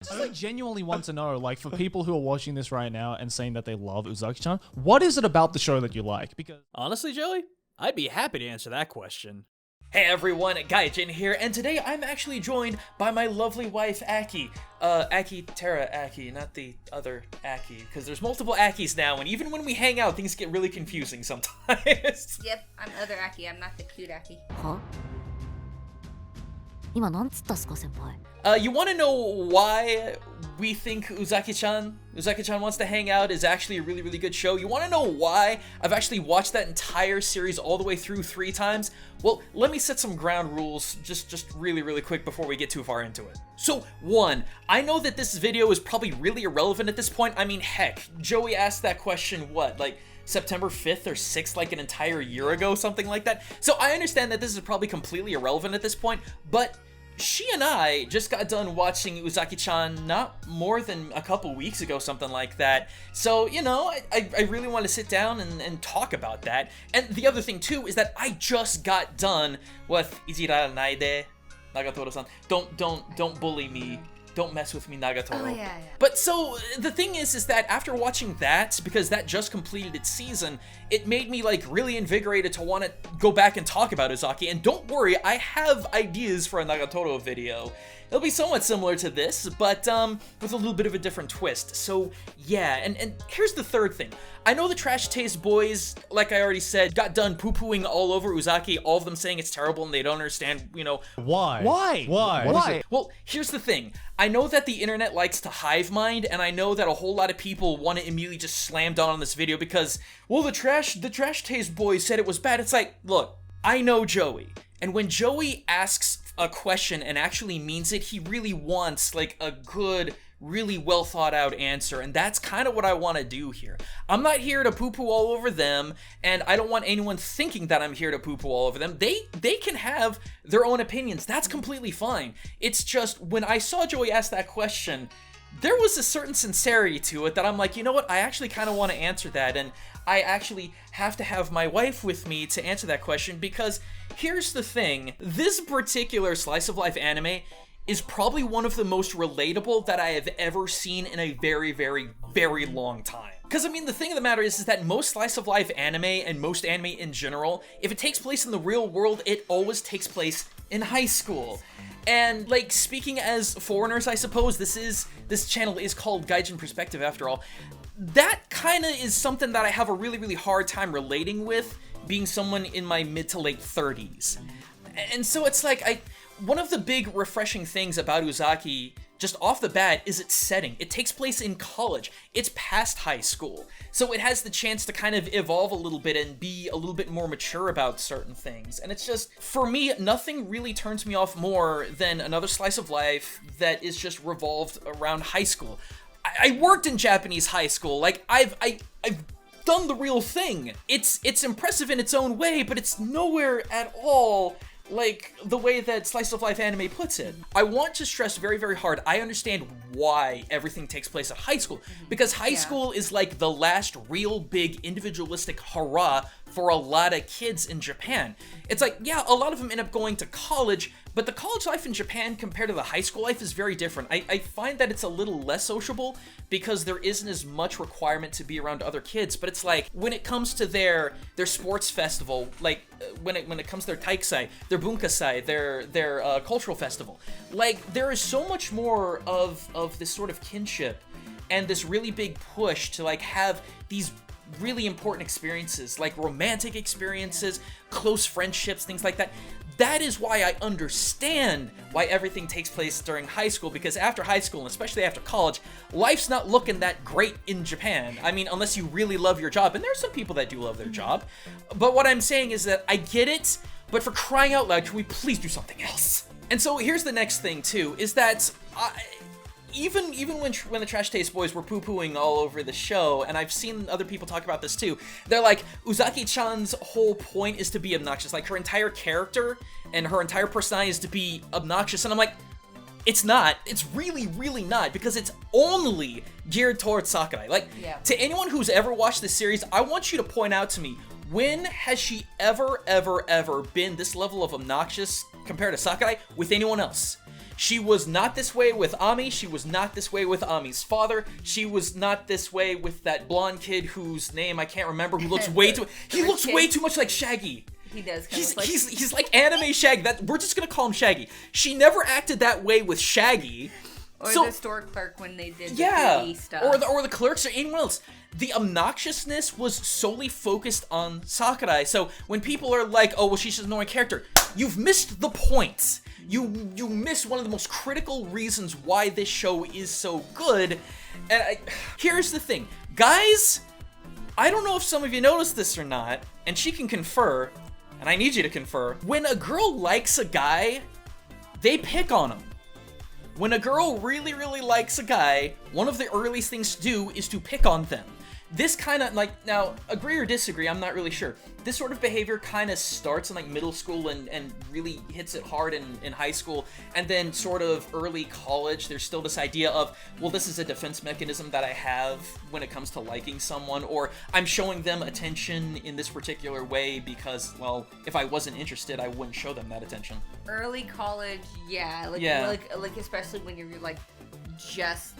I like genuinely want to know, like, for people who are watching this right now and saying that they love Uzaki-chan, what is it about the show that you like? Because honestly, Joey, I'd be happy to answer that question. Hey everyone, Gaijin here, and today I'm actually joined by my lovely wife, Aki. Aki, not the other Aki, because there's multiple Akis now, and even when we hang out, things get really confusing sometimes. Yep, I'm other Aki, I'm not the cute Aki. Huh? 今なんつったっすか、先輩? You want to know why we think Uzaki-chan Wants to Hang Out is actually a really, really good show? You want to know why I've actually watched that entire series all the way through 3 times? Well, let me set some ground rules just really, really quick before we get too far into it. So, 1, I know that this video is probably really irrelevant at this point. I mean, heck, Joey asked that question, what, like September 5th or 6th, like an entire year ago, something like that. So I understand that this is probably completely irrelevant at this point, but she and I just got done watching Uzaki-chan not more than a couple weeks ago, something like that. So, you know, I really want to sit down and talk about that. And the other thing, too, is that I just got done with Ijiranaide, nagatoro-san. Don't bully me. Don't mess with me, Nagatoro. Oh, yeah. But so, the thing is that after watching that, because that just completed its season, it made me, like, really invigorated to want to go back and talk about Uzaki. And don't worry, I have ideas for a Nagatoro video. It'll be somewhat similar to this, but with a little bit of a different twist. So, yeah, and here's the third thing. I know the Trash Taste boys, like I already said, got done poo-pooing all over Uzaki, all of them saying it's terrible and they don't understand, you know... Why? Why? Why? Well, here's the thing. I know that the internet likes to hive mind, and I know that a whole lot of people want to immediately just slam down on this video because, well, the Trash Taste boys said it was bad. It's like, look, I know Joey, and when Joey asks a question and actually means it, he really wants, like, a good, really well thought out answer, and that's kind of what I want to do here. I'm not here to poo-poo all over them, and I don't want anyone thinking that I'm here to poo-poo all over them. They can have their own opinions. That's completely fine. It's just, when I saw Joey ask that question, there was a certain sincerity to it that I'm like, you know what, I actually kind of want to answer that, and I actually have to have my wife with me to answer that question, because here's the thing, this particular slice of life anime is probably one of the most relatable that I have ever seen in a very, very, very long time. Because, I mean, the thing of the matter is that most slice of life anime, and most anime in general, if it takes place in the real world, it always takes place in high school. And, like, speaking as foreigners, I suppose, this channel is called Gaijin Perspective after all, that kind of is something that I have a really, really hard time relating with, being someone in my mid to late 30s. And so it's like, one of the big refreshing things about Uzaki, just off the bat, is its setting. It takes place in college. It's past high school. So it has the chance to kind of evolve a little bit and be a little bit more mature about certain things. And it's just, for me, nothing really turns me off more than another slice of life that is just revolved around high school. I worked in Japanese high school. Like, I've done the real thing. It's impressive in its own way, but it's nowhere at all like the way that slice of life anime puts it. I want to stress very, very hard, I understand why everything takes place at high school, because high school is like the last real big individualistic hurrah for a lot of kids in Japan. It's like, yeah, a lot of them end up going to college, but the college life in Japan compared to the high school life is very different. I find that it's a little less sociable because there isn't as much requirement to be around other kids, but it's like, when it comes to their sports festival, like, when it comes to their taikasai, their bunkasai, their cultural festival, like, there is so much more of this sort of kinship and this really big push to, like, have these really important experiences, like romantic experiences, close friendships, things like that. That is why I understand why everything takes place during high school, because after high school, and especially after college, life's not looking that great in Japan. I mean, unless you really love your job, and there are some people that do love their job. But what I'm saying is that I get it, but for crying out loud, can we please do something else? And so here's the next thing too, is that even when the Trash Taste boys were poo-pooing all over the show, and I've seen other people talk about this too, they're like, Uzaki-chan's whole point is to be obnoxious. Like, her entire character and her entire personality is to be obnoxious, and I'm like, it's not. It's really, really not, because it's only geared towards Sakurai. Like, to anyone who's ever watched this series, I want you to point out to me, when has she ever been this level of obnoxious compared to Sakurai with anyone else? She was not this way with Ami. She was not this way with Ami's father. She was not this way with that blonde kid whose name I can't remember, who looks way too... He looks way too much like Shaggy. He does. He's like anime Shaggy. We're just gonna call him Shaggy. She never acted that way with Shaggy. Or so, the store clerk when they did the yeah, 3D stuff. or the clerks or anyone else. The obnoxiousness was solely focused on Sakurai. So when people are like, "Oh, well, she's just an annoying character," you've missed the point. You miss one of the most critical reasons why this show is so good. And here's the thing, guys. I don't know if some of you noticed this or not, and she can confer, and I need you to confer. When a girl likes a guy, they pick on him. When a girl really, really likes a guy, one of the earliest things to do is to pick on them. This kind of, like, now, agree or disagree, I'm not really sure. This sort of behavior kind of starts in, like, middle school and really hits it hard in high school. And then sort of early college, there's still this idea of, well, this is a defense mechanism that I have when it comes to liking someone, or I'm showing them attention in this particular way because, well, if I wasn't interested, I wouldn't show them that attention. Early college, yeah. Like especially when you're, like, just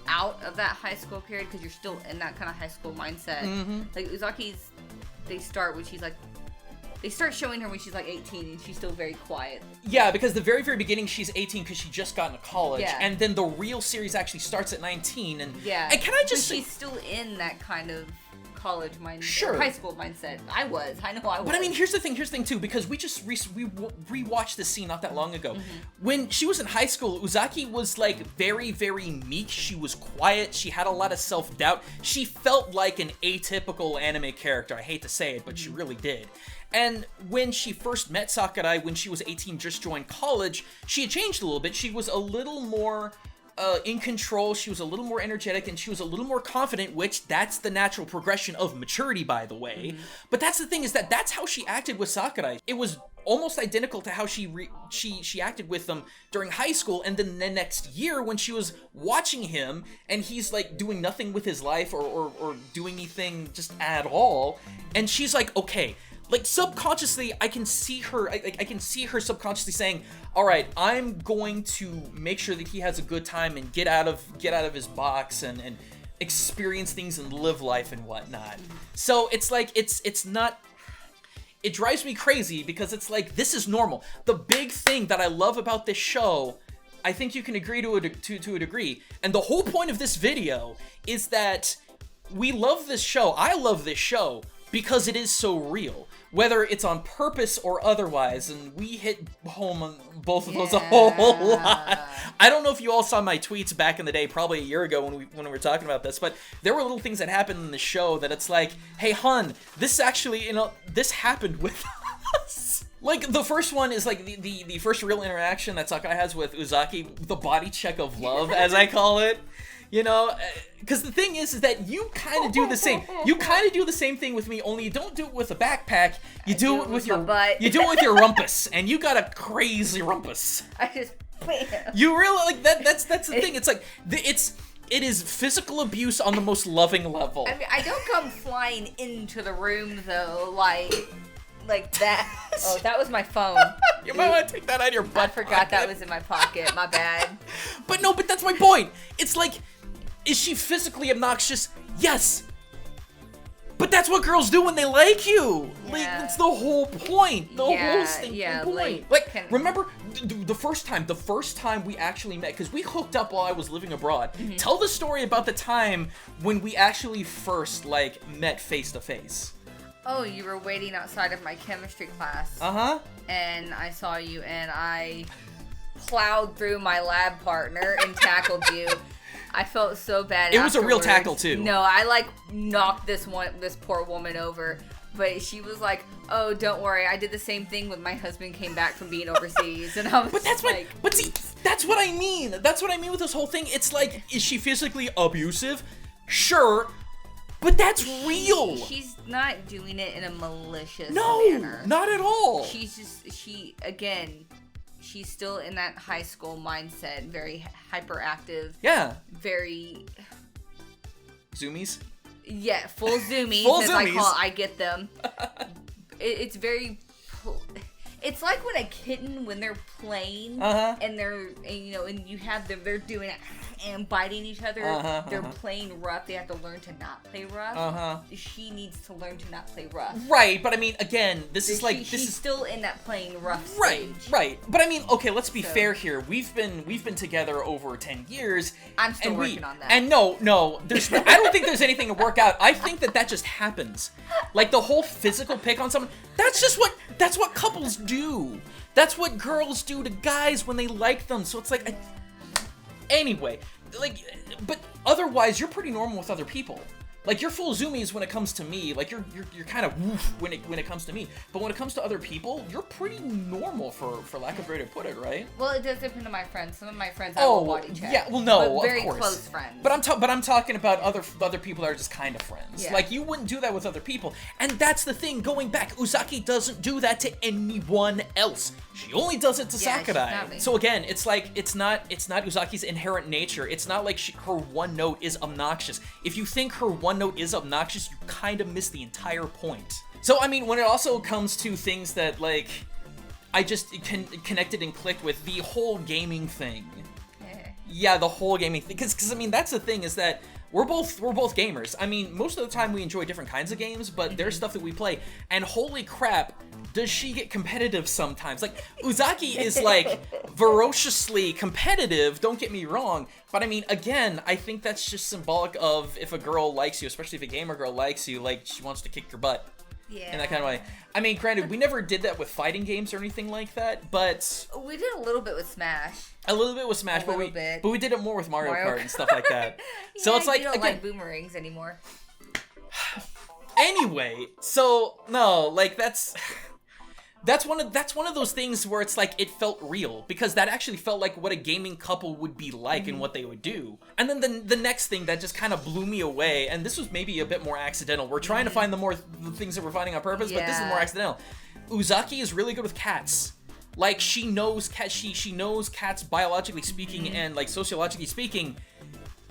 out of that high school period, because you're still in that kind of high school mindset. Like Uzaki's, they start showing her when she's like 18 and she's still very quiet. Yeah, because the very, very beginning she's 18 because she just got into college, Yeah. and then the real series actually starts at 19. And Yeah. and can I just so say, she's still in that kind of college mindset, Sure. high school mindset. I know I was. but I mean, here's the thing too, because we just rewatched this scene not that long ago. When she was in high school, Uzaki was like very, very meek. She was quiet. She had a lot of self-doubt. She felt like an atypical anime character. I hate to say it, but she really did. And when she first met Sakurai, when she was 18, just joined college, she had changed a little bit. She was a little more in control, she was a little more energetic, and she was a little more confident, which that's the natural progression of maturity, by the way. But that's the thing, is that that's how she acted with Sakurai. It was almost identical to how she acted with him during high school, and then the next year when she was watching him, and he's like doing nothing with his life or doing anything just at all, and she's like, okay, like subconsciously, I can see her. I can see her subconsciously saying, "All right, I'm going to make sure that he has a good time and get out of his box and experience things and live life and whatnot." So it's like it's not. It drives me crazy because it's like, this is normal. The big thing that I love about this show, I think you can agree to a degree, and the whole point of this video is that we love this show. I love this show because it is so real, whether it's on purpose or otherwise, and we hit home on both of those a whole lot. I don't know if you all saw my tweets back in the day, probably a year ago when we were talking about this, but there were little things that happened in the show that it's like, hey, hun, this actually, this happened with us. Like, the first one is like the first real interaction that Sakurai has with Uzaki, the body check of love, as I call it. Because the thing is that you kind of do the same. You kind of do the same thing with me, only you don't do it with a backpack. You do it with your butt. You do it with your rumpus, and you got a crazy rumpus. I just You really like that. That's the thing. It's like it is physical abuse on the most loving level. I mean, I don't come flying into the room though, like that. Oh, that was my phone. You might want to take that out of your butt. I forgot that was in my pocket. My bad. But that's my point. It's like, is she physically obnoxious? Yes. But that's what girls do when they like you. Yeah. Like, that's the whole point. The whole stinking point. Like, remember the first time we actually met, because we hooked up while I was living abroad. Tell the story about the time when we actually first, like, met face to face. Oh, you were waiting outside of my chemistry class. Uh-huh. And I saw you, and I plowed through my lab partner and tackled you. I felt so bad. It was a real afterwards. tackle too. No, I like knocked this poor woman over, but she was like, "Oh, don't worry, I did the same thing when my husband came back from being overseas." And I was but see, that's what I mean. That's what I mean with this whole thing. It's like, is she physically abusive? Sure. But that's real. She's not doing it in a malicious manner. No, not at all. She's still in that high school mindset, very hyperactive. Yeah. Very... Zoomies? Yeah, full zoomies, Full as zoomies. I get them. It's very... It's like when a kitten, when they're playing, and they're, and you have them, they're doing it and biting each other. They're playing rough. They have to learn to not play rough. She needs to learn to not play rough. Right, but I mean, again, she's still in that playing rough stage. Right. But I mean, okay, let's be fair here. We've been together over 10 years. I'm still working on that. And no, I don't think there's anything to work out. I think that just happens. Like the whole physical pick on someone, that's what couples do. That's what girls do to guys when they like them. So it's like, anyway, like, but otherwise, you're pretty normal with other people. Like, you're full zoomies when it comes to me. Like, you're kind of woof when it comes to me. But when it comes to other people, you're pretty normal, for lack of a better way to put it, right? Well, it does depend on my friends. Some of my friends I will body check. Yeah, well, no, but very of course. close friends. But I'm talking about other people that are just kind of friends. Yeah. Like, you wouldn't do that with other people. And that's the thing, going back, Uzaki doesn't do that to anyone else. She only does it to Sakurai. So again, it's like, it's not Uzaki's inherent nature. It's not like her one note is obnoxious. If you think her one note is obnoxious, you kind of miss the entire point. So, I mean, when it also comes to things that, like, I just connected and clicked with, the whole gaming thing. Yeah, the whole gaming thing. Because I mean, that's the thing, is that we're both gamers. I mean, most of the time we enjoy different kinds of games, but there's stuff that we play, and holy crap, does she get competitive sometimes. Like, Uzaki is, like, ferociously competitive, don't get me wrong, but I mean, again, I think that's just symbolic of if a girl likes you, especially if a gamer girl likes you, like, she wants to kick your butt. Yeah. In that kind of way. I mean, granted, we never did that with fighting games or anything like that, but... We did a little bit with Smash. A little bit with Smash, but we did it more with Mario Kart and stuff like that. Yeah, so it's like, you don't like boomerangs anymore. Anyway, so, no, like, that's one of those things where it's like, it felt real, because that actually felt like what a gaming couple would be like and what they would do. And then the next thing that just kind of blew me away, and this was maybe a bit more accidental. We're trying to find the things that we're finding on purpose, but this is more accidental. Uzaki is really good with cats. Like, she knows cats biologically speaking and, like, sociologically speaking.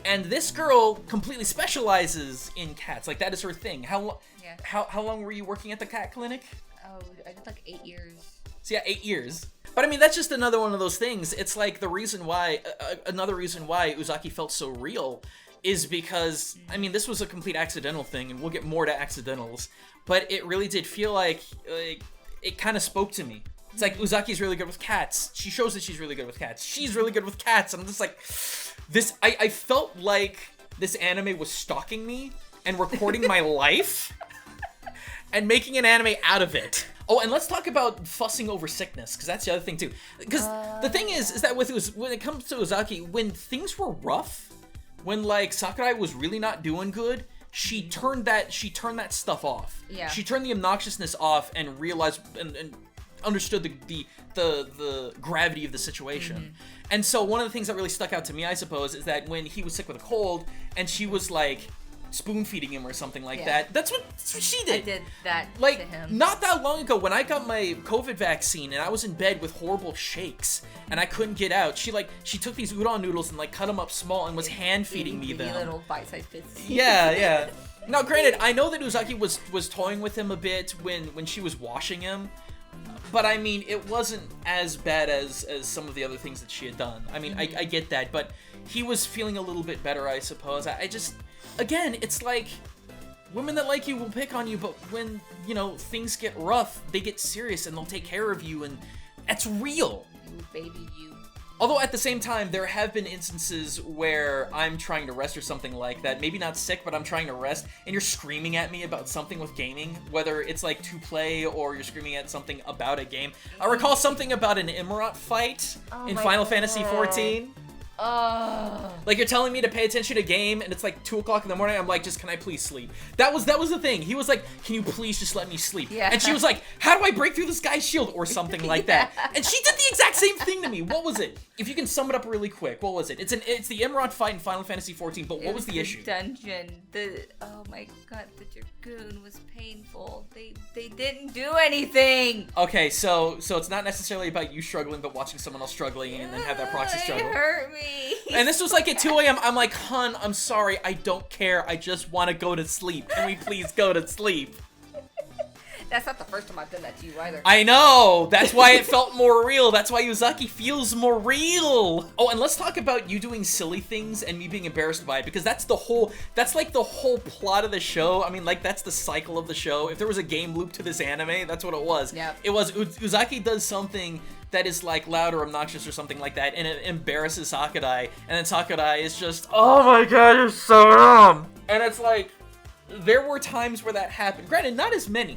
And this girl completely specializes in cats. Like, that is her thing. How long were you working at the cat clinic? Oh, I did like 8 years. So yeah, 8 years. But I mean, that's just another one of those things. It's like the reason why, another reason why Uzaki felt so real is because, I mean, this was a complete accidental thing, and we'll get more to accidentals, but it really did feel like it kind of spoke to me. It's like, Uzaki's really good with cats. She shows that she's really good with cats. She's really good with cats. I'm just like, I felt like this anime was stalking me and recording my life and making an anime out of it. Oh, and let's talk about fussing over sickness, because that's the other thing too. Because the thing is that when it comes to Uzaki, when things were rough, when, like, Sakurai was really not doing good, she turned that stuff off. Yeah. She turned the obnoxiousness off and realized and understood the gravity of the situation. And so one of the things that really stuck out to me, I suppose, is that when he was sick with a cold and she was like spoon feeding him or something like that. That's what she did. I did that like, to him. Not that long ago when I got my COVID vaccine and I was in bed with horrible shakes and I couldn't get out. She took these udon noodles and, like, cut them up small and was hand feeding me them. Little bite-sized bits. Yeah. Now, granted, I know that Uzaki was toying with him a bit when she was washing him. But I mean, it wasn't as bad as some of the other things that she had done. I mean, I get that, but he was feeling a little bit better, I suppose. I just, again, it's like, women that like you will pick on you, but when, things get rough, they get serious and they'll take care of you, and that's real. You baby, you. Although at the same time, there have been instances where I'm trying to rest or something like that. Maybe not sick, but I'm trying to rest, and you're screaming at me about something with gaming, whether it's like to play or you're screaming at something about a game. I recall something about an Emerald fight in Final Fantasy XIV. Like, you're telling me to pay attention to a game, and it's like 2 o'clock in the morning. I'm like, just, can I please sleep? That was the thing. He was like, can you please just let me sleep? Yeah. And she was like, how do I break through this guy's shield? Or something like that. And she did the exact same thing to me. What was it? If you can sum it up really quick, what was it? It's the Emerald fight in Final Fantasy XIV, but what was the issue? Dungeon. Oh my god, the Dragoon was painful. They didn't do anything. Okay, so it's not necessarily about you struggling, but watching someone else struggling and then have that proxy struggle. It hurt me. And this was like at 2 a.m. I'm like, hun, I'm sorry. I don't care. I just want to go to sleep. Can we please go to sleep? That's not the first time I've done that to you either. I know! That's why it felt more real. That's why Uzaki feels more real. Oh, and let's talk about you doing silly things and me being embarrassed by it, because that's like the whole plot of the show. I mean, like, that's the cycle of the show. If there was a game loop to this anime, that's what it was. Yep. It was Uzaki does something that is like loud or obnoxious or something like that, and it embarrasses Sakurai, and then Sakurai is just, oh my god, you're so dumb. And it's like, there were times where that happened. Granted, not as many,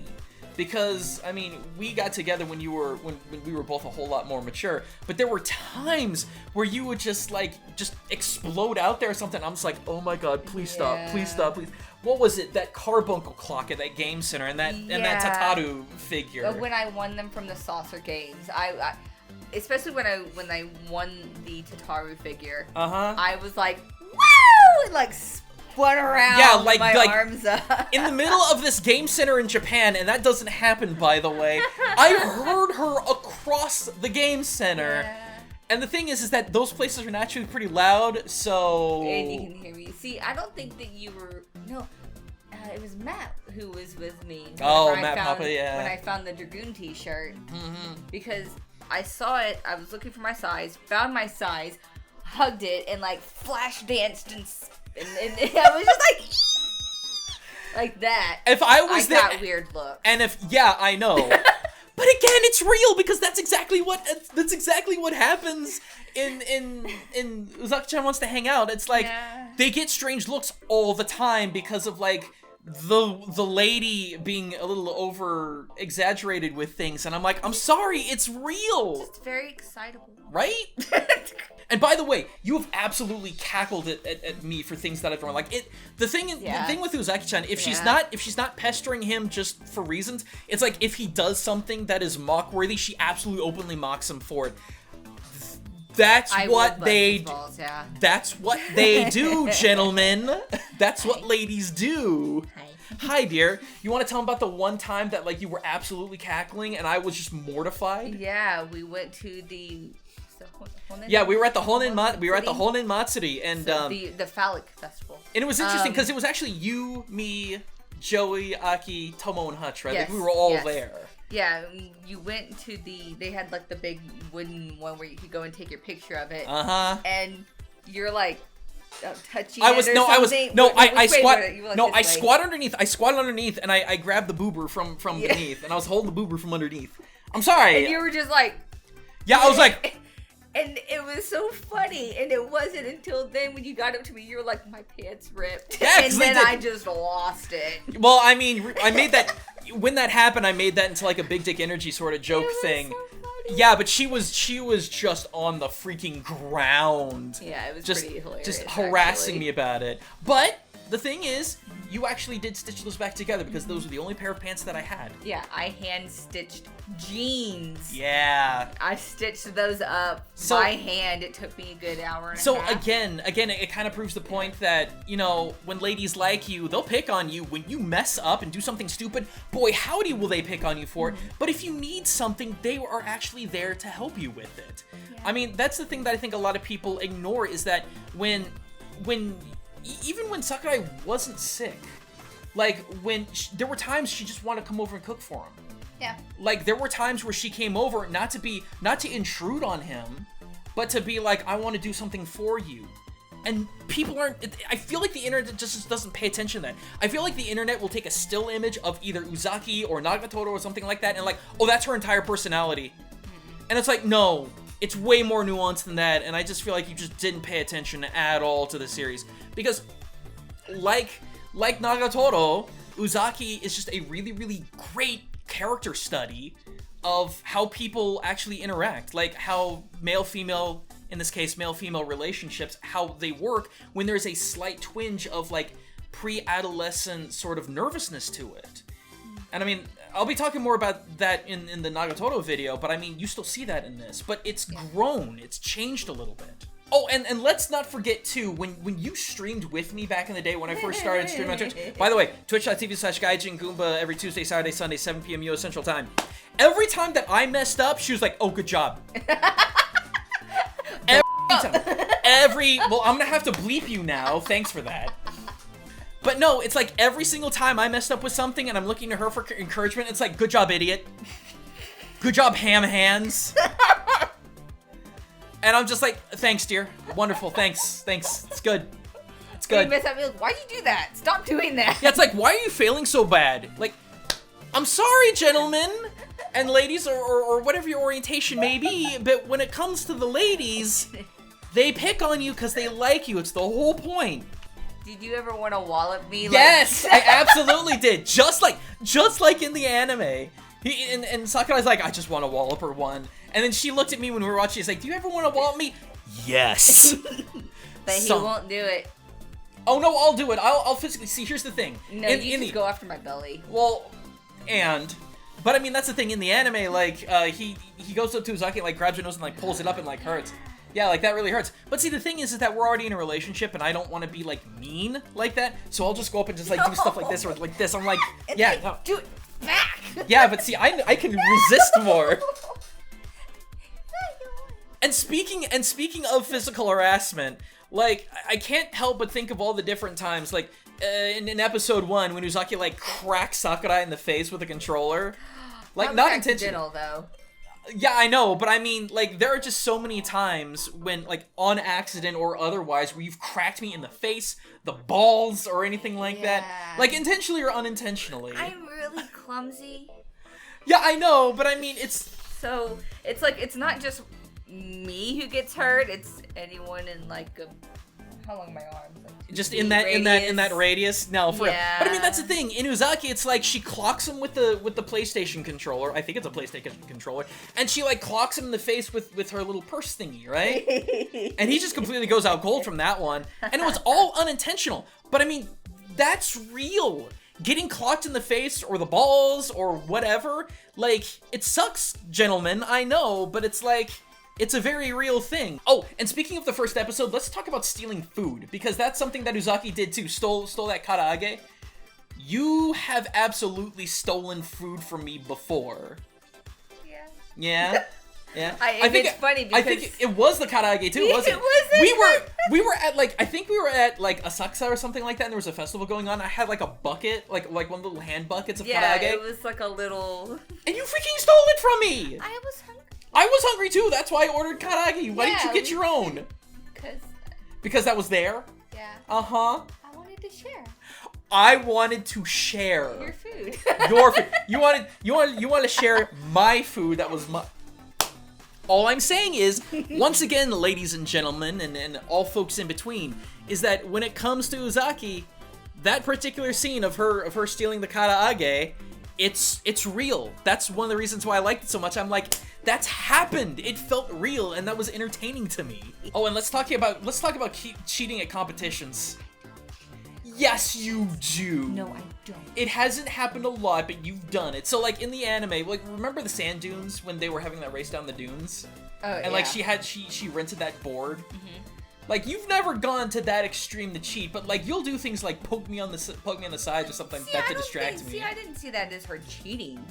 because I mean, we got together when we were both a whole lot more mature. But there were times where you would just explode out there or something. I'm just like, oh my god, please stop, please stop, please. What was it? That carbuncle clock at that game center and that Tataru figure. When I won them from the saucer games, I especially when I won the Tataru figure, I was like, woo! And like spun around, with my arms up. In the middle of this game center in Japan, and that doesn't happen, by the way. I heard her across the game center. Yeah. And the thing is that those places are naturally pretty loud, so... And you can hear me. See, I don't think that you were... No, it was Matt who was with me. Oh, Matt Papa, yeah. When I found the Dragoon t-shirt. Because I saw it, I was looking for my size, found my size, hugged it, and like flash danced and I was just like that. If I was there... got weird looks. And if... Yeah, I know. But again, it's real because that's exactly what happens in Uzaki-chan Wants to Hang Out. It's like they get strange looks all the time because of like the lady being a little over exaggerated with things, and I'm like, I'm sorry, it's real. It's very excitable, right? And by the way, you have absolutely cackled at me for things that I've done. Like the thing with Uzaki-chan, if she's not pestering him just for reasons, it's like if he does something that is mock-worthy, she absolutely openly mocks him for it. That's what they do. That's what they do, gentlemen. That's what ladies do. Hi, dear. You want to tell them about the one time that like you were absolutely cackling and I was just mortified? Yeah, we went to the yeah, we were at the Honen Matsuri, and the phallic festival. And it was interesting because it was actually you, me, Joey, Aki, Tomo, and Hutch, right? Yes, like we were all there. Yeah, you went to they had like the big wooden one where you could go and take your picture of it. And you're like touching I squat underneath and I grabbed the boober from beneath and I was holding the boober from underneath. I'm sorry. And you were just like, yeah, I was like. And it was so funny, and it wasn't until then when you got up to me, you were like, my pants ripped. Yeah, and then I just lost it. Well, I mean, I made that, when that happened, I made that into like a big dick energy sort of joke thing. So yeah, but she was just on the freaking ground. Yeah, it was just, pretty hilarious. Just harassing me about it. But the thing is, you actually did stitch those back together because those were the only pair of pants that I had. Yeah, I hand-stitched jeans. Yeah. I stitched those up by hand. It took me a good hour and a half. So again, it kind of proves the point that, you know, when ladies like you, they'll pick on you. When you mess up and do something stupid, boy, howdy will they pick on you for it. But if you need something, they are actually there to help you with it. Yeah. I mean, that's the thing that I think a lot of people ignore is that even when Sakurai wasn't sick, like there were times she just wanted to come over and cook for him. Yeah. Like there were times where she came over not to intrude on him, but to be like, I want to do something for you. And people I feel like the internet just doesn't pay attention to that. I feel like the internet will take a still image of either Uzaki or Nagatoro or something like that and like, oh, that's her entire personality. And it's like, no, it's way more nuanced than that, and I just feel like you just didn't pay attention at all to the series. Because, like Nagatoro, Uzaki is just a really, really great character study of how people actually interact. Like, how male-female, in this case, male-female relationships, how they work when there's a slight twinge of, like, pre-adolescent sort of nervousness to it. And I mean, I'll be talking more about that in the Nagatoro video, but I mean, you still see that in this. But it's grown. It's changed a little bit. Oh, and let's not forget, too, when you streamed with me back in the day when I first started streaming on Twitch. By the way, twitch.tv/Gaijin Goomba every Tuesday, Saturday, Sunday, 7 p.m. US Central Time. Every time that I messed up, she was like, oh, good job. Every time. Well, I'm going to have to bleep you now. Thanks for that. But no, it's like every single time I messed up with something and I'm looking to her for encouragement, it's like, good job, idiot. Good job, ham hands. And I'm just like, thanks, dear. Wonderful, thanks. It's good. It's good. You mess up, like, why'd you do that? Stop doing that. Yeah, it's like, why are you failing so bad? Like, I'm sorry, gentlemen and ladies, or whatever your orientation may be, but when it comes to the ladies, they pick on you because they like you. It's the whole point. Did you ever want to wallop me? Yes, I absolutely did. Just like in the anime. And Sakurai's like, I just want to wallop her one. And then she looked at me when we were watching. She's like, do you ever want to wallop me? Yes. But he won't do it. Oh no, I'll do it. I'll physically see. Here's the thing. No, you just go after my belly. Well, but I mean that's the thing in the anime. Like he goes up to Uzaki and like grabs her nose and like pulls it up and like hurts. Yeah, like that really hurts. But see, the thing is that we're already in a relationship, and I don't want to be like mean like that. So I'll just go up and just like do stuff like this or like this. I'm like, yeah, like, no. do it back. Yeah, but see, I can resist more. And speaking of physical harassment, like I can't help but think of all the different times, like in episode 1 when Uzaki like cracks Sakurai in the face with a controller, like not intentional though. Yeah, I know, but I mean, like, there are just so many times when, like, on accident or otherwise, where you've cracked me in the face, the balls, or anything like that. Like, intentionally or unintentionally. I'm really clumsy. Yeah, I know, but I mean, it's... So, it's like, it's not just me who gets hurt, it's anyone in, like, how long are my arms? Like just in that radius. No, for real. But I mean, that's the thing. In Uzaki, it's like she clocks him with the PlayStation controller. I think it's a PlayStation controller, and she like clocks him in the face with her little purse thingy, right? And he just completely goes out cold from that one, and it was all unintentional. But I mean, that's real. Getting clocked in the face or the balls or whatever, like it sucks, gentlemen. I know, but it's like. It's a very real thing. Oh, and speaking of the first episode, let's talk about stealing food, because that's something that Uzaki did too. Stole that karaage. You have absolutely stolen food from me before. Yeah. Yeah? Yeah. I think it's funny because... I think it was the karaage too, wasn't it? We were at like, I think we were at like Asakusa or something like that, and there was a festival going on. I had like a bucket, like one of the little hand buckets of karaage. Yeah, it was like a little... And you freaking stole it from me! I was hungry. I was hungry too. That's why I ordered karaage. Why didn't you get your own? Because that was there? Yeah. Uh-huh. I wanted to share. I wanted to share. Your food. Your food. You wanted to share my food that was my... All I'm saying is, once again, ladies and gentlemen, and all folks in between, is that when it comes to Uzaki, that particular scene of her stealing the karaage, it's real. That's one of the reasons why I liked it so much. I'm like, that's happened. It felt real, and that was entertaining to me. Oh, and let's talk about cheating at competitions. Yes, you do. No, I don't. It hasn't happened a lot, but you've done it. So, like, in the anime, like, remember the sand dunes when they were having that race down the dunes? Oh, and, like, she rented that board? Mm-hmm. Like, you've never gone to that extreme to cheat, but, like, you'll do things like poke me on the sides or something like that to distract me. See, I didn't see that as her cheating.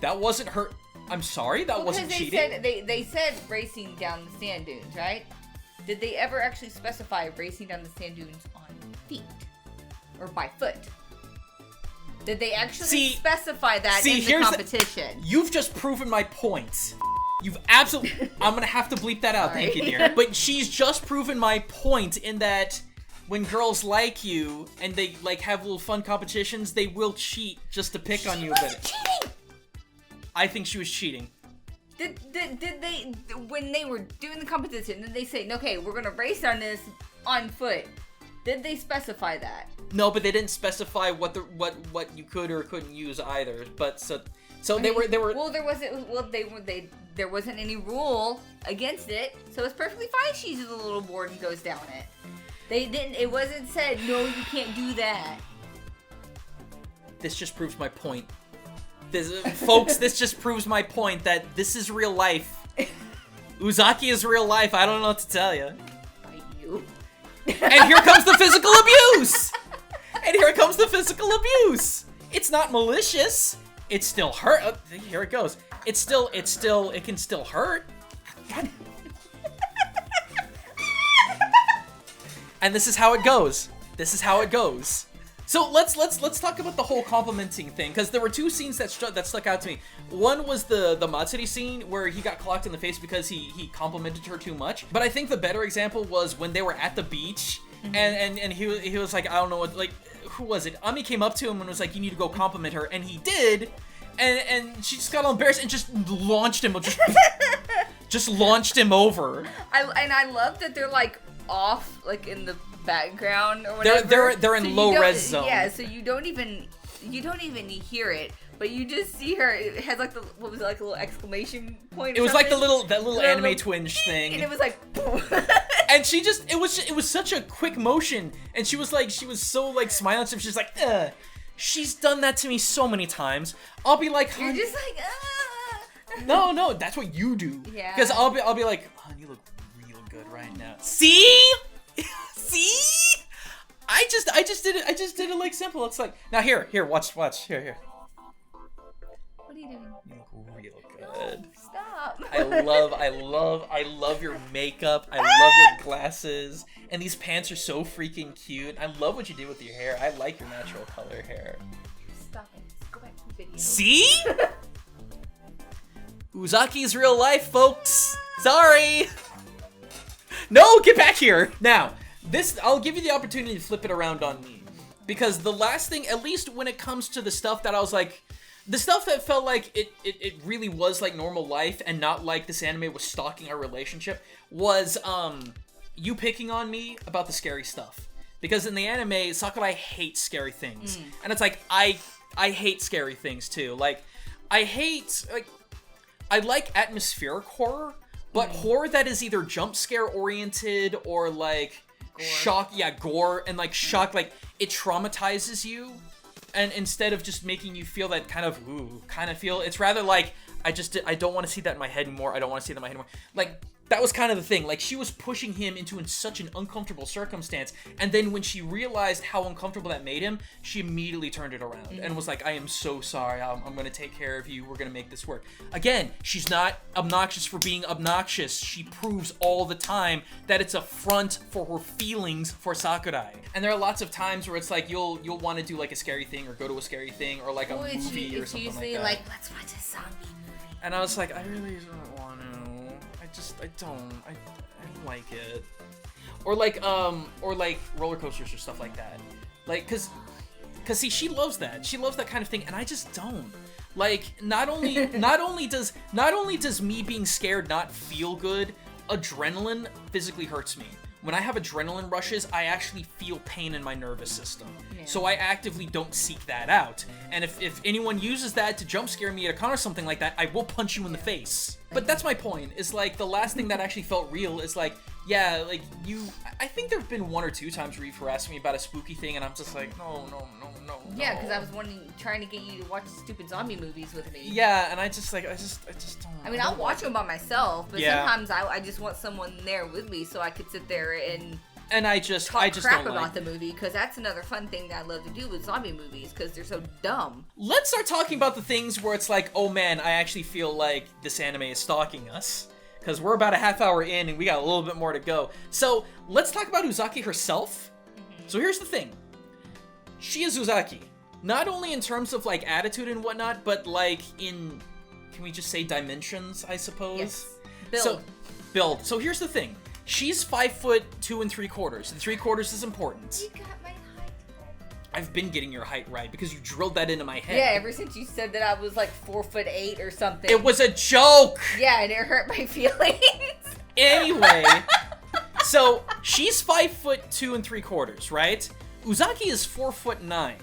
That wasn't her... I'm sorry? That wasn't cheating? They said racing down the sand dunes, right? Did they ever actually specify racing down the sand dunes on feet? Or by foot? Did they actually specify that in the competition? You've just proven my point. You've absolutely... I'm gonna have to bleep that out, thank you, dear. But she's just proven my point in that when girls like you and they, like, have little fun competitions, they will cheat just to pick on you a bit. Cheating! I think she was cheating. Did they, when they were doing the competition, did they say, okay, we're gonna race on this on foot? Did they specify that? No, but they didn't specify what you could or couldn't use either. But so they were. Well, there wasn't any rule against it, so it's perfectly fine. She uses a little board and goes down it. They didn't. It wasn't said no, you can't do that. This just proves my point. Folks, this just proves my point that this is real life. Uzaki is real life. I don't know what to tell you. By you. And here comes the physical abuse! And here comes the physical abuse! It's not malicious. It's still hurt. Oh, here it goes. It can still hurt. God. And this is how it goes. This is how it goes. So let's talk about the whole complimenting thing, because there were two scenes that stuck out to me. One was the Matsuri scene where he got clocked in the face because he complimented her too much. But I think the better example was when they were at the beach, and he was like, I don't know what, like, who was it? Ami came up to him and was like, you need to go compliment her, and he did, and she just got all embarrassed and just launched him, just launched him over. I love that they're like off, like in the background or whatever. They're in low res zone. Yeah, so you don't even hear it, but you just see her. It has like what was it, like a little exclamation point? It was like that little anime twinge thing, and it was like, and she just it was such a quick motion, and she was so like smiling. She's like, she's done that to me so many times. I'll be like, you're just like, no, that's what you do. Yeah. Because I'll be like, hon, you look real good right now. See? See? I just did it like simple. It's like, now here, watch, here. What are you doing? You look real good. No, stop. I love your makeup. I love your glasses. And these pants are so freaking cute. I love what you did with your hair. I like your natural color hair. Stop it. Let's go back to the video. See? Uzaki's real life, folks. Sorry. No, get back here. Now, I'll give you the opportunity to flip it around on me. Because the last thing, at least when it comes to the stuff that I was like, the stuff that felt like it really was like normal life and not like this anime was stalking our relationship, was you picking on me about the scary stuff. Because in the anime, Sakurai hates scary things. And it's like, I hate scary things too. Like, I like atmospheric horror, but horror that is either jump scare oriented or like gore, and like shock, like it traumatizes you, and instead of just making you feel that kind of feel, it's rather like I don't want to see that in my head anymore. I don't want to see that in my head anymore. Like, that was kind of the thing. Like, she was pushing him into such an uncomfortable circumstance, and then when she realized how uncomfortable that made him, she immediately turned it around and was like, I am so sorry. I'm going to take care of you. We're going to make this work. Again, she's not obnoxious for being obnoxious. She proves all the time that it's a front for her feelings for Sakurai. And there are lots of times where it's like, you'll want to do like a scary thing or go to a scary thing or like a movie or something like that. It's usually like, let's watch a zombie movie. And I was like, I really don't want to. I don't like it. Or like roller coasters or stuff like that. Like, cause see, she loves that. She loves that kind of thing, and I just don't. Like, not only does me being scared not feel good, adrenaline physically hurts me. When I have adrenaline rushes, I actually feel pain in my nervous system. Yeah. So I actively don't seek that out. And if anyone uses that to jump scare me at a con or something like that, I will punch you in the face. But that's my point, is like, the last thing that actually felt real is like, yeah, like I think there have been 1 or 2 times where you've harassed me about a spooky thing, and I'm just like, no. Yeah, because I was trying to get you to watch stupid zombie movies with me. Yeah, and I just don't. I mean, I'll watch them by myself, but sometimes I just want someone there with me so I could sit there and I just crap don't about like the movie, because that's another fun thing that I love to do with zombie movies, because they're so dumb. Let's start talking about the things where it's like, oh man, I actually feel like this anime is stalking us. Because we're about a half hour in and we got a little bit more to go. So let's talk about Uzaki herself. So here's the thing. She is Uzaki. Not only in terms of like attitude and whatnot, but like in, can we just say dimensions, I suppose? Yes. Build. So here's the thing. She's 5'2 3/4, and 3/4 is important. You got my height right. I've been getting your height right because you drilled that into my head. Yeah, ever since you said that I was like 4'8" or something. It was a joke! Yeah, and it hurt my feelings. Anyway, so she's 5'2 3/4, right? Uzaki is 4'9".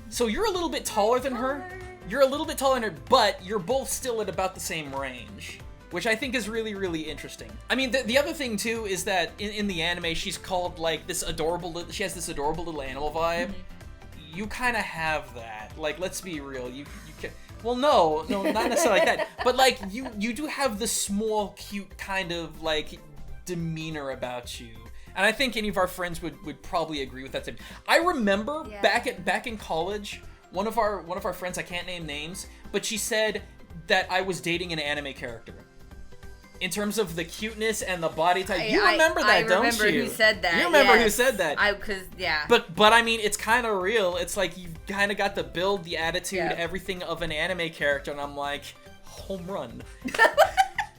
So you're a little bit taller than her. You're a little bit taller than her, but you're both still at about the same range, which I think is really, really interesting. I mean, the other thing too is that in the anime, she's called like this adorable. She has this adorable little animal vibe. Mm-hmm. You kind of have that. Like, let's be real. You can. Well, no, not necessarily like that. But like, you do have the small, cute kind of like demeanor about you. And I think any of our friends would probably agree with that too. I remember back in college, one of our friends, I can't name names, but she said that I was dating an anime character. in terms of the cuteness and the body type. You remember that, don't you? I remember who said that. You remember who said that. Yeah. But I mean, it's kind of real. It's like you kind of got the build, the attitude, everything of an anime character, and I'm like, home run.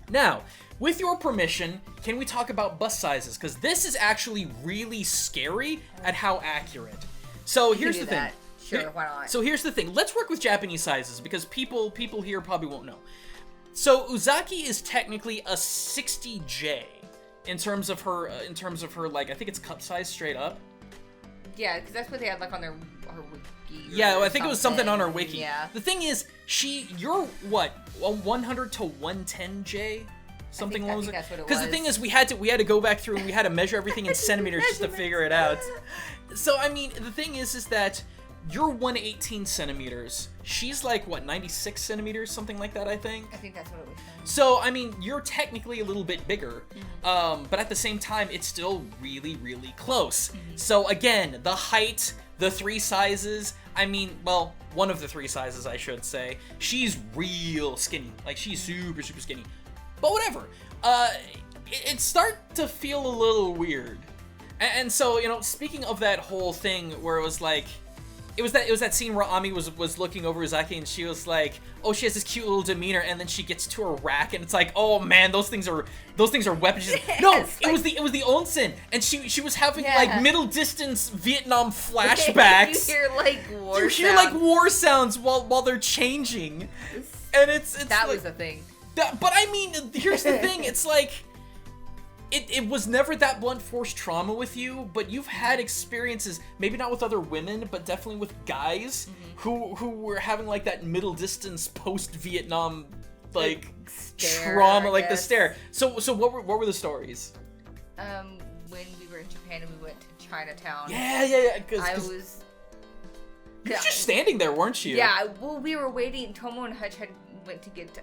Now, with your permission, can we talk about bust sizes? Because this is actually really scary at how accurate. So here's the thing. Sure, why not? So here's the thing. Let's work with Japanese sizes because people here probably won't know. So Uzaki is technically a 60J in terms of her like I think it's cup size straight up. Yeah, because that's what they had like on her wiki. Yeah, well, I think it was something on her wiki. Yeah. The thing is, you're what, a 100 to 110J. Something along those lines. Because the thing is, we had to go back through and we had to measure everything in centimeters just to figure it out. So I mean, the thing is that you're 118 centimeters. She's like what, 96 centimeters, something like that. I think that's what it was. So I mean, you're technically a little bit bigger, but at the same time, it's still really, really close. So again, the height, the 3 sizes. I mean, well, one of the 3 sizes, I should say. She's real skinny. Like she's super, super skinny. But whatever, it started to feel a little weird. And so, you know, speaking of that whole thing where it was like, it was that scene where Ami was looking over Uzaki and she was like, oh, she has this cute little demeanor, and then she gets to her rack and it's like, oh man, those things are weapons. She's like, no, it was the onsen, and she was having like middle distance Vietnam flashbacks. You hear like war sounds while they're changing, and it's that like, was the thing. But I mean, here's the thing. It's like, it was never that blunt force trauma with you, but you've had experiences, maybe not with other women, but definitely with guys who were having like that middle distance post-Vietnam like stare, trauma, like the stare. So what were the stories? When we were in Japan and we went to Chinatown. Yeah. You're just standing there, weren't you? Yeah. Well, we were waiting. Tomo and Hutch went to get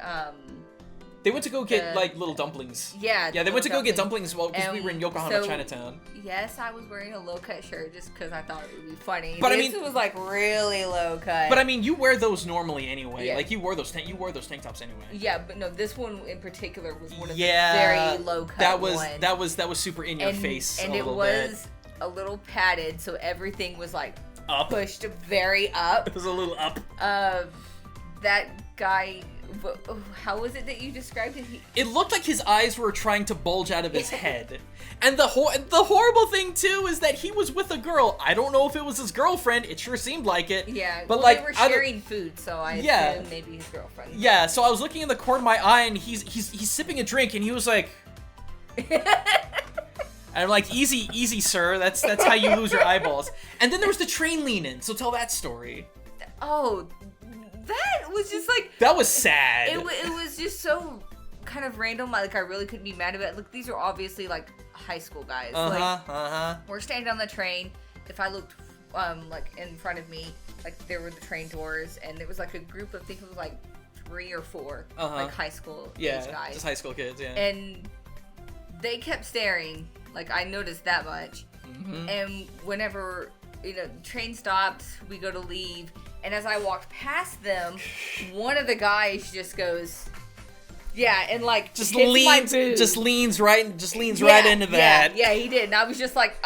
They went to go get like little dumplings. Yeah. Yeah, they went to go get dumplings because we were in Yokohama, Chinatown. Yes, I was wearing a low-cut shirt just because I thought it would be funny. But this was like really low-cut. But I mean, you wear those normally anyway. Yeah. Like you wore those tank tops anyway. Yeah, but no, this one in particular was one of the very low-cut ones. That was super in your face. And it was a little padded, so everything was like up, pushed very up. It was a little up. That guy. How was it that you described it? It looked like his eyes were trying to bulge out of his head. And the horrible thing too is that he was with a girl. I don't know if it was his girlfriend. It sure seemed like it. Yeah, but well, like they were sharing food, so I assumed maybe his girlfriend. Yeah, so I was looking in the corner of my eye, and he's sipping a drink, and he was like, and I'm like, easy, sir. That's how you lose your eyeballs. And then there was the train lean-in. So tell that story. Oh. That was just like... That was sad. It was just so kind of random. Like, I really couldn't be mad about it. Look, these are obviously, like, high school guys. We're standing on the train. If I looked, like, in front of me, like, there were the train doors. And there was, like, a group of, I think it was, like, 3 or 4, like, high school age guys. Just high school kids, yeah. And they kept staring. Like, I noticed that much. And whenever, you know, the train stopped, we go to leave... And as I walked past them, one of the guys just goes, and like just leans right into that. Yeah, he did. And I was just like,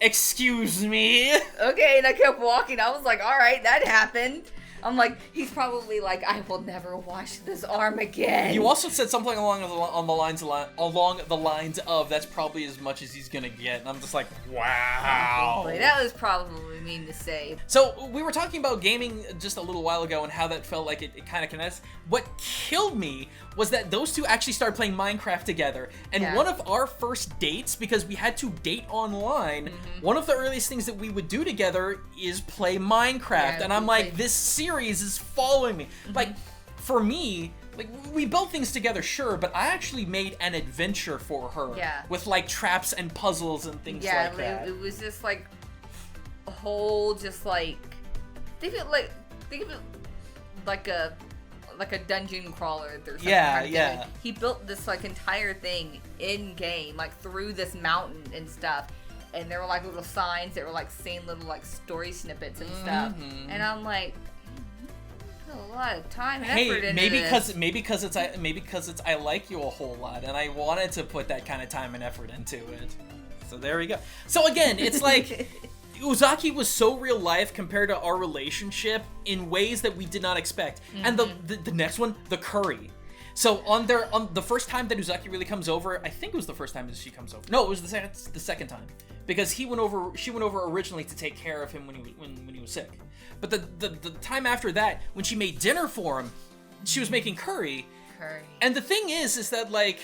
excuse me. Okay, and I kept walking. I was like, all right, that happened. I'm like, he's probably like, I will never wash this arm again. You also said something along the lines of that's probably as much as he's gonna get, and I'm just like, wow. That was probably mean to say. So we were talking about gaming just a little while ago and how that felt like it kind of connects. What killed me was that those two actually started playing Minecraft together, and one of our first dates, because we had to date online, one of the earliest things that we would do together is play Minecraft, and I'm like, this series is following me. Like, for me, like, we built things together, sure, but I actually made an adventure for her with like traps and puzzles and things like that. It was just like a whole, just like, think of it like a dungeon crawler or something. Yeah. He built this like entire thing in game, like through this mountain and stuff. And there were like little signs that were like saying little like story snippets and stuff. And I'm like, a lot of time and Hey, effort into maybe this. maybe because it's I like you a whole lot, and I wanted to put that kind of time and effort into it. So there we go. So again, it's like Uzaki was so real life compared to our relationship in ways that we did not expect. And the next one, the curry. So on the first time that Uzaki really comes over, I think it was the first time that she comes over. No, it was the second time, because she went over originally to take care of him when he was sick. But the time after that, when she made dinner for him, she was making curry. And the thing is that like,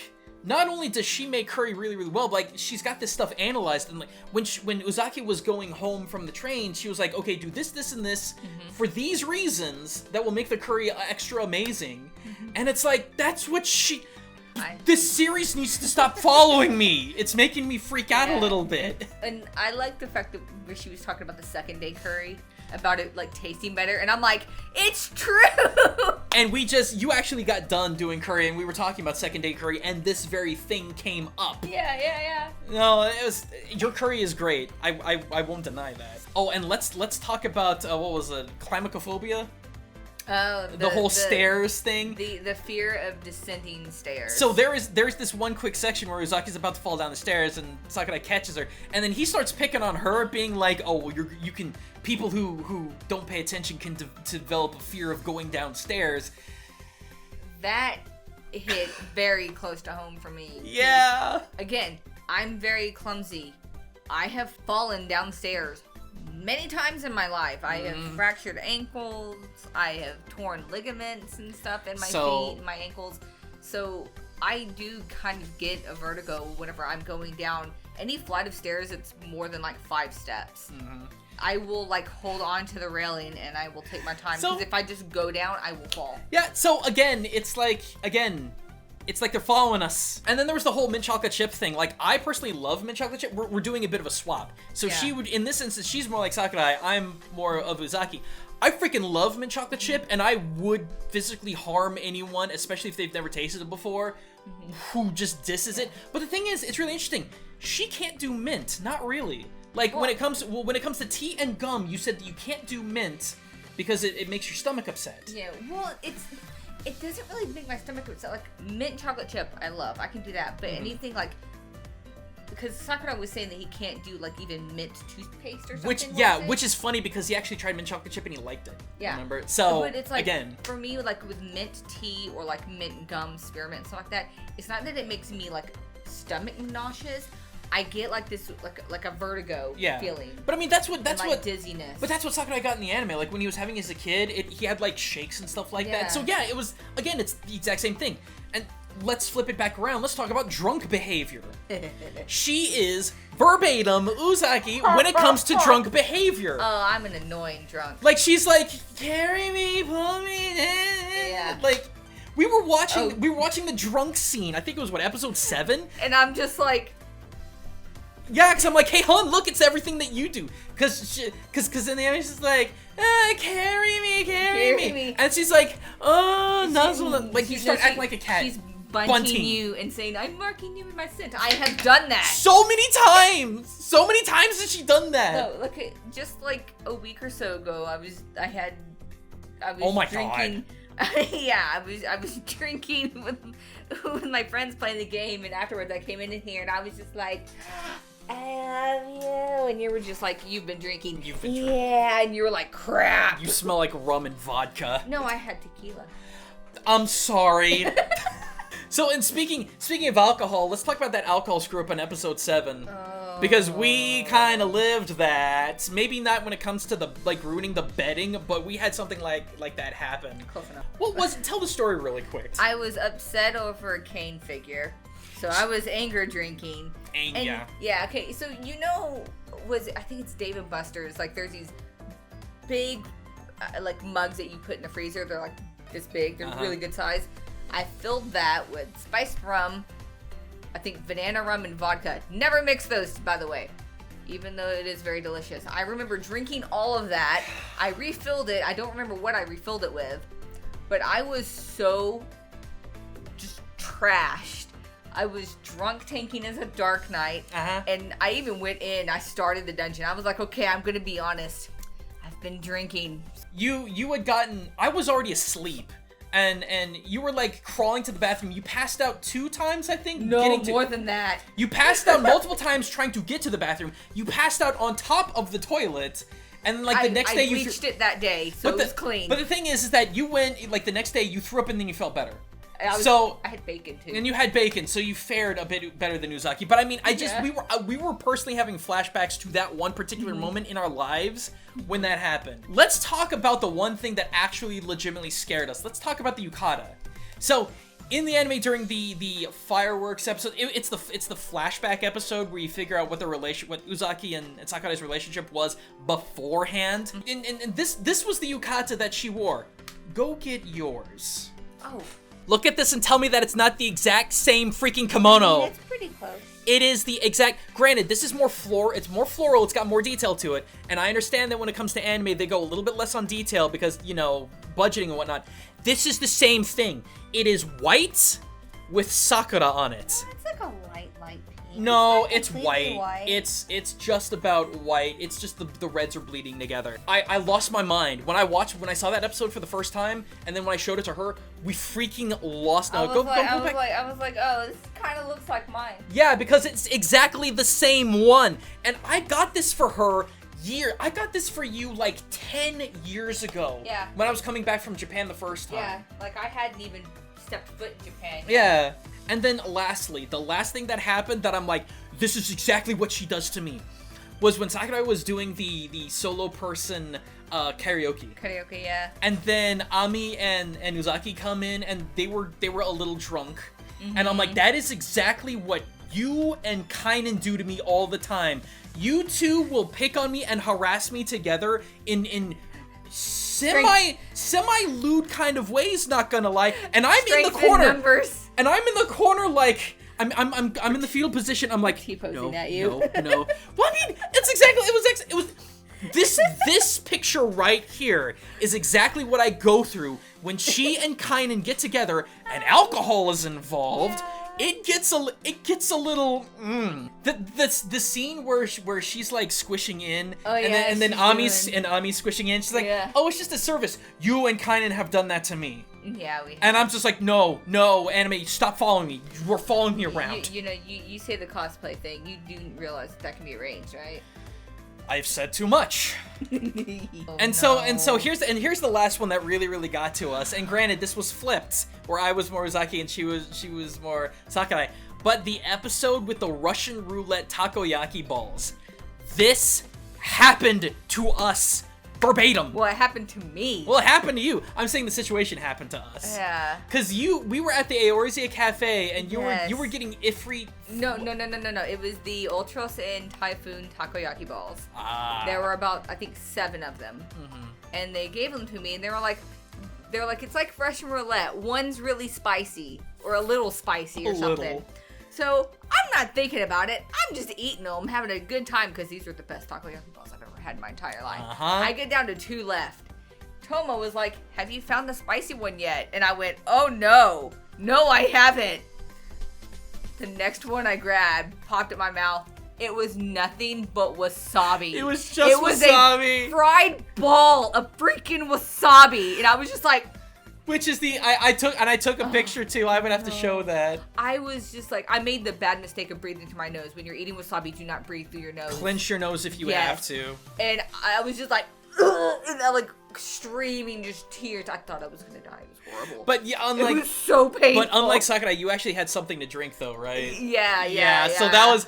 not only does she make curry really, really well, but like she's got this stuff analyzed, and like when Uzaki was going home from the train, she was like, okay, do this, this, and this for these reasons that will make the curry extra amazing. And it's like, that's what this series needs to stop following me. It's making me freak out a little bit. And I like the fact that where she was talking about the second day curry, about it like tasting better, and I'm like, it's true. And you actually got done doing curry, and we were talking about second day curry, and this very thing came up. Yeah. No, your curry is great. I won't deny that. Oh, and let's talk about what was it, climacophobia? The whole stairs thing. The fear of descending stairs. So there's this one quick section where Uzaki's about to fall down the stairs, and Sakurai catches her, and then he starts picking on her, being like, "Oh, well, you can people who don't pay attention can develop a fear of going downstairs." That hit very close to home for me. Yeah. Again, I'm very clumsy. I have fallen downstairs many times in my life. I have fractured ankles. I have torn ligaments and stuff in my feet and my ankles. So I do kind of get a vertigo whenever I'm going down any flight of stairs. It's more than like 5 steps. I will like hold on to the railing and I will take my time, because if I just go down, I will fall. Yeah. So again, it's like they're following us. And then there was the whole mint chocolate chip thing. Like, I personally love mint chocolate chip. We're doing a bit of a swap. So she would, in this instance, she's more like Sakurai. I'm more of Uzaki. I freaking love mint chocolate chip, and I would physically harm anyone, especially if they've never tasted it before, who just disses it. But the thing is, it's really interesting. She can't do mint. Not really. Like, when it comes to tea and gum, you said that you can't do mint because it makes your stomach upset. Yeah, well, it doesn't really make my stomach upset. Like, mint chocolate chip, I love. I can do that. But anything like, because Sakura was saying that he can't do like even mint toothpaste or something. Which is funny because he actually tried mint chocolate chip and he liked it. Yeah. Remember? So, but it's like, again, for me, like with mint tea or like mint gum, spearmint, stuff like that, it's not that it makes me like stomach nauseous. I get like this, like a vertigo feeling. But I mean, that's what dizziness. But that's what Sakurai got in the anime. Like when he was having as a kid, he had like shakes and stuff like that. So yeah, it was, again, it's the exact same thing. And let's flip it back around. Let's talk about drunk behavior. She is verbatim Uzaki when it comes to drunk behavior. Oh, I'm an annoying drunk. Like, she's like, carry me, pull me in. Yeah. Like, we were watching the drunk scene. I think it was episode 7. And I'm just like, yeah, because I'm like, hey, hon, look, it's everything that you do. Because in the anime, she's like, carry me. And she's like, oh, nuzzle. Like, you start acting like a cat. She's bunting you and saying, I'm marking you with my scent. I have done that. So many times. So many times has she done that. No, look, just like a week or so ago, I was oh my drinking. God. Yeah, I was drinking with my friends playing the game, and afterwards I came in here and I was just like, I love you, and you were just like, you've been drinking. Yeah, and you were like, crap. You smell like rum and vodka. No, I had tequila. I'm sorry. So, and speaking of alcohol, let's talk about that alcohol screw up in episode 7. Because we kind of lived that. Maybe not when it comes to the, like, ruining the betting, but we had something like that happen. Close enough. What was it? Tell the story really quick. I was upset over a cane figure. So I was anger drinking. Yeah, okay. So I think it's Dave & Buster's. Like, there's these big, like, mugs that you put in the freezer. They're, like, this big. They're really good size. I filled that with spiced rum, I think banana rum and vodka. Never mix those, by the way, even though it is very delicious. I remember drinking all of that. I refilled it. I don't remember what I refilled it with, but I was so just trashed. I was drunk tanking as a Dark Knight, and I even went in. I started the dungeon. I was like, okay, I'm going to be honest. I I've been drinking. You had gotten, I was already asleep. And you were like crawling to the bathroom. You passed out 2 times, I think. No, more than that. You passed out multiple times trying to get to the bathroom. You passed out on top of the toilet. And like the next day you bleached it that day, so it was clean. But the thing is that you went, like the next day you threw up and then you felt better. I had bacon too. And you had bacon, so you fared a bit better than Uzaki. But I mean, we were personally having flashbacks to that one particular moment in our lives when that happened. Let's talk about the one thing that actually legitimately scared us. Let's talk about the yukata. So, in the anime during the fireworks episode, it's the flashback episode where you figure out what what Uzaki and Sakurai's relationship was beforehand. And this was the yukata that she wore. Go get yours. Oh. Look at this and tell me that it's not the exact same freaking kimono. It's pretty close. It is the exact, granted, this is more it's more floral, it's got more detail to it, and I understand that when it comes to anime, they go a little bit less on detail because, you know, budgeting and whatnot. This is the same thing. It is white with Sakura on it. It's like a light pink. No, it's white. It's just about white. It's just the reds are bleeding together. I lost my mind when I saw that episode for the first time, and then when I showed it to her, we freaking lost. I was like, oh, this kind of looks like mine. Yeah, because it's exactly the same one, and I got this for her. I got this for you like 10 years ago. Yeah. When I was coming back from Japan the first time. Yeah, like I hadn't even stepped foot in Japan yet. Yeah. And then lastly, the last thing that happened that I'm like, this is exactly what she does to me, was when Sakurai was doing the solo person karaoke. Karaoke, yeah. And then Ami and Uzaki come in and they were a little drunk. And I'm like, that is exactly what you and Kainen do to me all the time. You two will pick on me and harass me together in semi-lewd kind of ways, not gonna lie. And I'm in the corner. And I'm in the corner like I'm in the fetal position. I'm like, T-posing at you. No. Well, I mean, it was this picture right here is exactly what I go through when she and Kainen get together and alcohol is involved. Yeah. It gets a little the scene where she's like squishing in, and then Ami squishing in. She's like, oh, it's just a service. You and Kainen have done that to me. Yeah, we have. And I'm just like, no, anime, stop following me. You are following me around. You say the cosplay thing. You do realize that can be arranged, right? I've said too much. So here's the last one that really got to us. And granted, this was flipped, where I was more Uzaki and she was more Sakurai. But the episode with the Russian roulette takoyaki balls. This happened to us verbatim. Well, it happened to me. Well, it happened to you. I'm saying the situation happened to us. Yeah. Cause we were at the Eorzea Cafe and you were getting Ifrit. No. It was the Ultros and Typhoon takoyaki balls. Ah. There were about, I think, 7 of them. And they gave them to me and they were like, it's like Russian roulette. One's really spicy or a little spicy or something. So I'm not thinking about it. I'm just eating them, having a good time because these are the best takoyaki balls I've ever had in my entire life. I get down to 2 left. Toma was like, have you found the spicy one yet? And I went, oh no. No, I haven't. The next one I grabbed, popped in my mouth. It was nothing but wasabi. It was just wasabi. A fried ball of freaking wasabi. And I was just like... Which is I took a picture too. I would have to show that. I was just like, I made the bad mistake of breathing through my nose. When you're eating wasabi, do not breathe through your nose. Clench your nose if you have to. And I was just like, and I like streaming just tears. I thought I was gonna die. It was horrible. But yeah, it was so painful. But unlike Sakurai, you actually had something to drink though, right? Yeah. So that was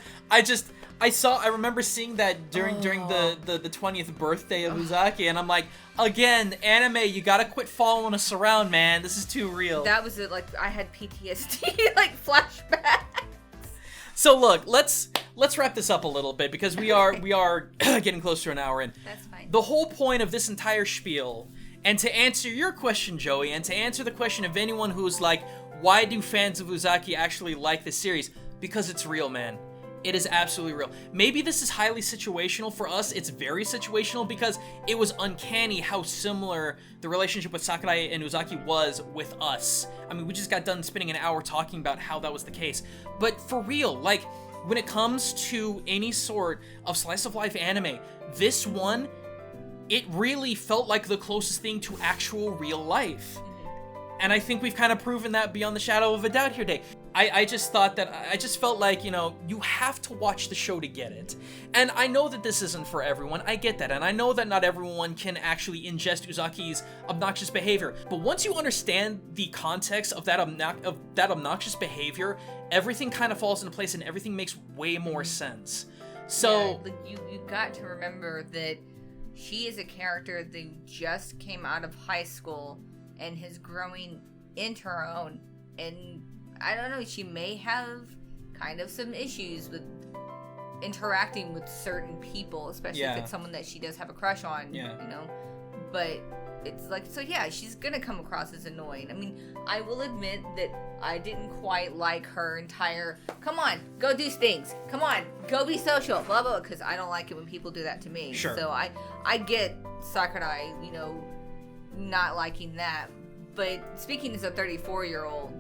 I remember seeing that during the 20th birthday of Uzaki, and I'm like, again, anime, you gotta quit following us around, man. This is too real. That was it. Like I had PTSD, like flashbacks. So look, let's wrap this up a little bit because we are getting close to an hour in. That's fine. The whole point of this entire spiel, and to answer your question, Joey, and to answer the question of anyone who's like, why do fans of Uzaki actually like this series? Because it's real, man. It is absolutely real. Maybe this is highly situational. For us, it's very situational because it was uncanny how similar the relationship with Sakurai and Uzaki was with us. I mean, we just got done spending an hour talking about how that was the case. But for real, like, when it comes to any sort of slice of life anime, this one, it really felt like the closest thing to actual real life. And I think we've kind of proven that beyond the shadow of a doubt here today. I just thought that, I just felt like, you know, you have to watch the show to get it. And I know that this isn't for everyone, I get that, and I know that not everyone can actually ingest Uzaki's obnoxious behavior, but once you understand the context of that obnoxious behavior, everything kind of falls into place and everything makes way more sense. So... Yeah, like you got to remember that she is a character that just came out of high school and is growing into her own, and I don't know, she may have kind of some issues with interacting with certain people, especially if it's someone that she does have a crush on, you know, but it's like, so yeah, she's gonna come across as annoying. I mean, I will admit that I didn't quite like her entire, come on, go do things, come on, go be social, blah, blah, because I don't like it when people do that to me. Sure. So I get Sakurai, you know, not liking that, but speaking as a 34-year-old,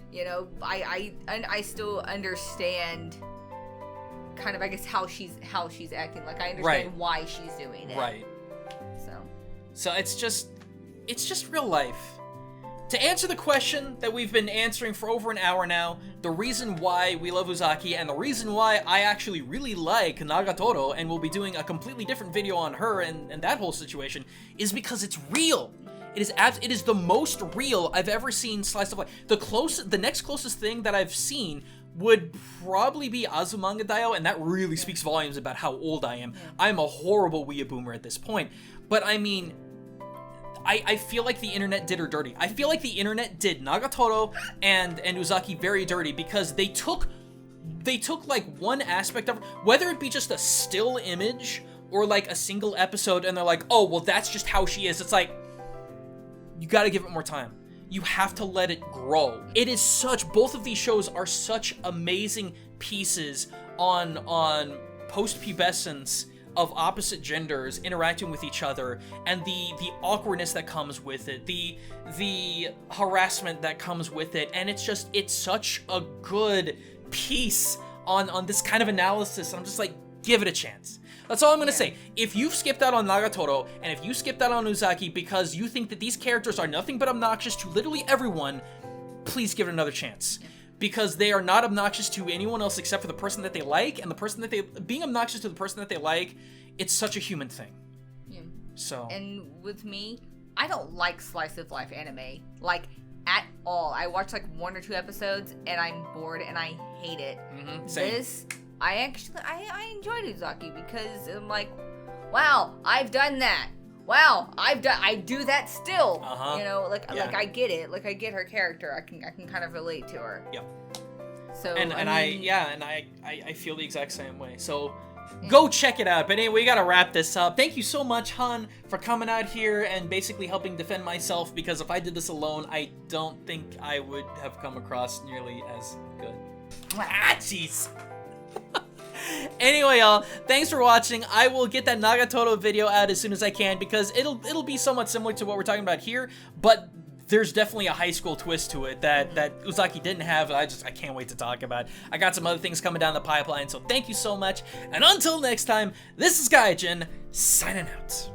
you know, I still understand kind of, I guess, how she's acting. Like, I understand why she's doing it. Right. So it's just real life. To answer the question that we've been answering for over an hour now, the reason why we love Uzaki and the reason why I actually really like Nagatoro and we'll be doing a completely different video on her and that whole situation is because it's real. It is the most real I've ever seen slice of life. The next closest thing that I've seen would probably be Azumanga Daioh, and that really speaks volumes about how old I am. I'm a horrible weeaboomer at this point. But I mean, I feel like the internet did her dirty. I feel like the internet did Nagatoro and Uzaki very dirty because they took like one aspect of, whether it be just a still image or like a single episode, and they're like, oh, well, that's just how she is. It's like, you gotta give it more time. You have to let it grow. It is both of these shows are such amazing pieces on post-pubescence of opposite genders interacting with each other, and the awkwardness that comes with it, the harassment that comes with it, and it's such a good piece on this kind of analysis. I'm just like, give it a chance. That's all I'm gonna say. If you've skipped out on Nagatoro, and if you skipped out on Uzaki because you think that these characters are nothing but obnoxious to literally everyone, please give it another chance. Because they are not obnoxious to anyone else except for the person that they like, and the person that being obnoxious to the person that they like, it's such a human thing. Yeah. So. And with me, I don't like slice of life anime, like, at all. I watch like 1 or 2 episodes, and I'm bored, and I hate it. Same. I enjoyed Uzaki because I'm like, wow, I've done that. Wow, I do that still. You know, like I get it. Like, I get her character. I can kind of relate to her. Yep. So I feel the exact same way. So go check it out. But anyway, we gotta wrap this up. Thank you so much, Han, for coming out here and basically helping defend myself, because if I did this alone, I don't think I would have come across nearly as good. Jeez. Anyway, y'all, thanks for watching. I will get that Nagatoro video out as soon as I can, because it'll be somewhat similar to what we're talking about here, but there's definitely a high school twist to it that Uzaki didn't have. I can't wait to talk about. I got some other things coming down the pipeline, so thank you so much. And until next time, this is Gaijin, signing out.